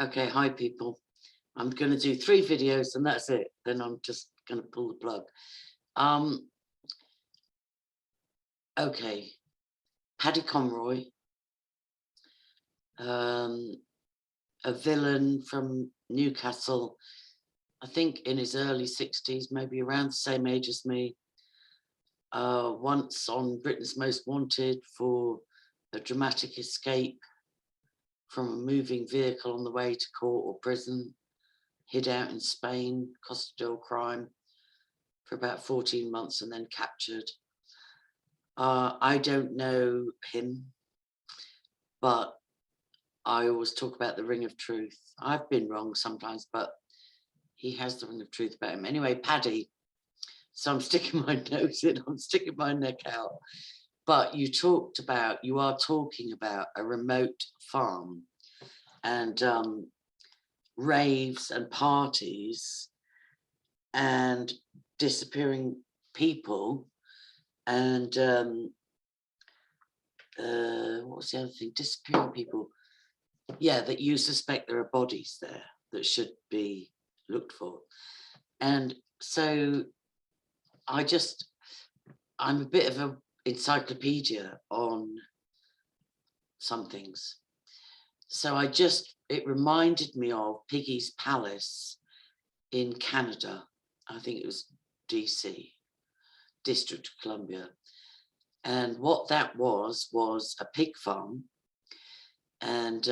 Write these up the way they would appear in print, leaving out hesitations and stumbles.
Okay, hi people. I'm going to do 3 videos and that's it. Then I'm just going to pull the plug. Okay, Paddy Conroy, a villain from Newcastle, I think in his early 60s, maybe around the same age as me, once on Britain's Most Wanted for a dramatic escape from a moving vehicle on the way to court or prison, hid out in Spain, Costa del Crime for about 14 months and then captured. I don't know him, but I always talk about the ring of truth. I've been wrong sometimes, but he has the ring of truth about him. Anyway, Paddy, so I'm sticking my nose in, I'm sticking my neck out. But you are talking about a remote farm and raves and parties and disappearing people and what's the other thing? Disappearing people. Yeah, that you suspect there are bodies there that should be looked for. And so I'm a bit of an encyclopedia on some things. So it reminded me of Piggy's Palace in Canada. I think it was DC, District of Columbia. And what that was a pig farm. And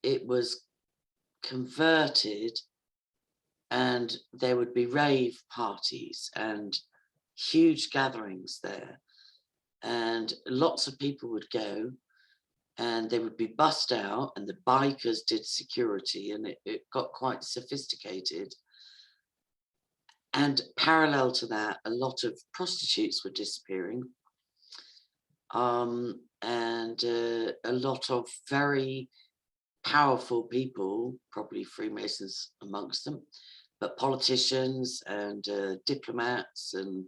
it was converted and there would be rave parties and huge gatherings there. And lots of people would go and they would be bussed out and the bikers did security and it got quite sophisticated. And parallel to that, a lot of prostitutes were disappearing. And a lot of very powerful people, probably Freemasons amongst them, but politicians and diplomats and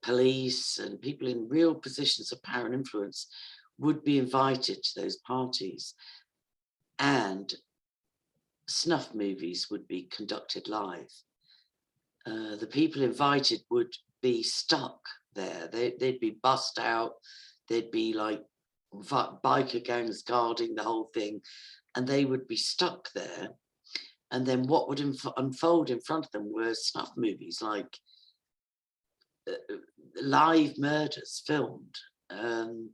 police and people in real positions of power and influence would be invited to those parties. And snuff movies would be conducted live. The people invited would be stuck there. They'd be bussed out. There'd be like biker gangs guarding the whole thing, and they would be stuck there. And then what would unfold in front of them were snuff movies, like live murders filmed, and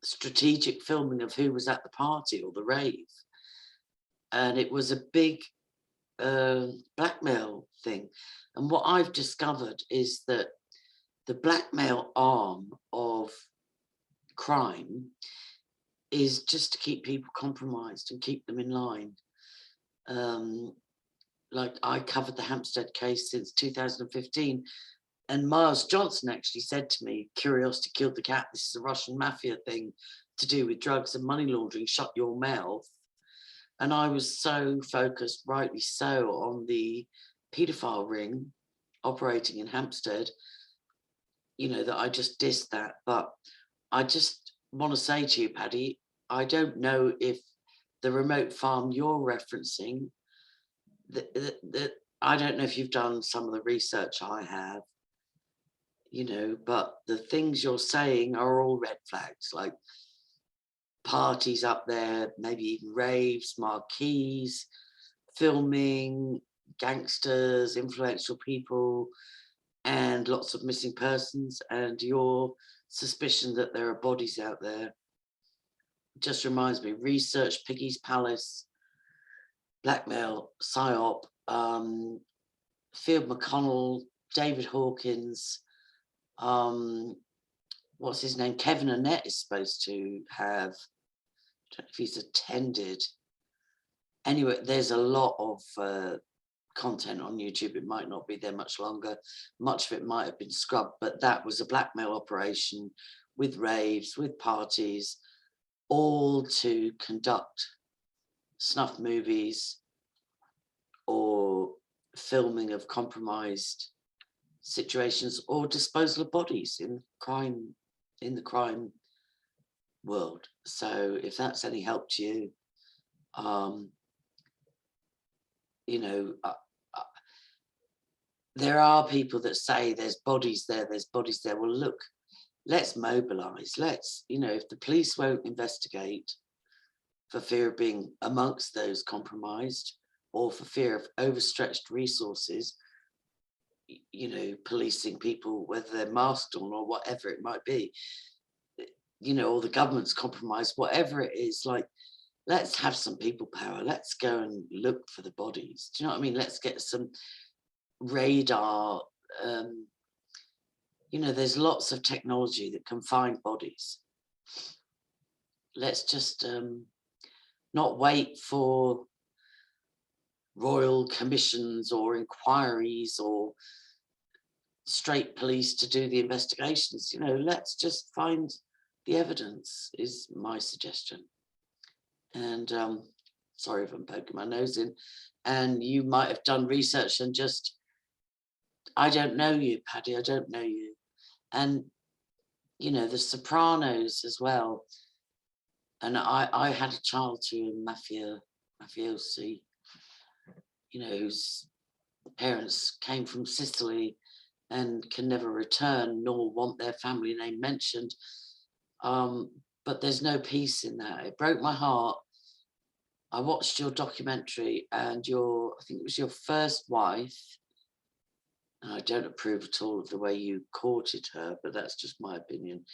strategic filming of who was at the party or the rave. And it was a big blackmail thing. And what I've discovered is that the blackmail arm of crime is just to keep people compromised and keep them in line. Like I covered the Hampstead case since 2015, and Miles Johnson actually said to me, "Curiosity killed the cat. This is a Russian mafia thing to do with drugs and money laundering. Shut your mouth." And I was so focused, rightly so, on the paedophile ring operating in Hampstead, you know, that I just dissed that. But I just want to say to you, Paddy, I don't know if the remote farm you're referencing, that I don't know if you've done some of the research I have, you know, but the things you're saying are all red flags, like parties up there, maybe even raves, marquees, filming, gangsters, influential people, and lots of missing persons, and your suspicion that there are bodies out there just reminds me. Research Piggy's Palace, blackmail, psyop, Field McConnell, David Hawkins, what's his name? Kevin Annett is supposed to have, I don't know if he's attended. Anyway, there's a lot of content on YouTube. It might not be there much longer. Much of it might have been scrubbed, but that was a blackmail operation with raves, with parties, all to conduct snuff movies or filming of compromised situations or disposal of bodies in the crime world. So if that's any help to you, you know, there are people that say there's bodies there, there's bodies there. Well, look, let's mobilize. Let's, you know, if the police won't investigate for fear of being amongst those compromised or for fear of overstretched resources, you know, policing people, whether they're masked on or whatever it might be, you know, or the government's compromised, whatever it is, like, let's have some people power. Let's go and look for the bodies. Do you know what I mean? Let's get some radar. You know, there's lots of technology that can find bodies. Let's just not wait for royal commissions or inquiries or straight police to do the investigations. You know, let's just find the evidence is my suggestion. And sorry if I'm poking my nose in, and you might have done research and just, I don't know you, Paddy, I don't know you. And, you know, The Sopranos as well. And I had a child who mafiosi, you know, whose parents came from Sicily and can never return nor want their family name mentioned. But there's no peace in that. It broke my heart. I watched your documentary and I think it was your first wife, and I don't approve at all of the way you courted her, but that's just my opinion.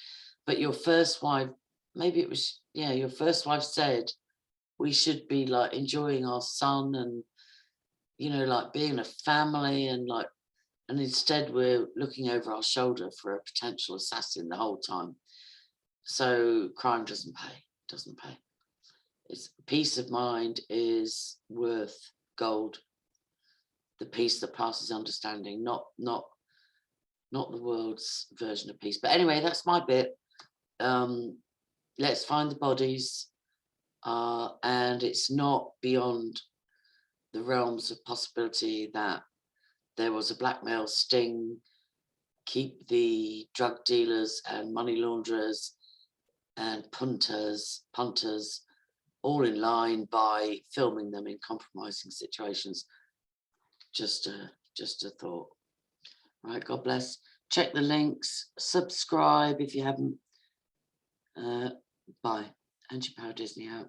But your first wife, maybe it was, yeah, your first wife said we should be like enjoying our son and, you know, like being a family and like, and instead we're looking over our shoulder for a potential assassin the whole time. So crime doesn't pay. It's peace of mind is worth gold. The peace that passes understanding, not the world's version of peace. But anyway, that's my bit. Let's find the bodies, and it's not beyond the realms of possibility that there was a blackmail sting, keep the drug dealers and money launderers and punters all in line by filming them in compromising situations. Just a thought. Right, God bless. Check the links, subscribe if you haven't. Bye. Angie Power Disney out.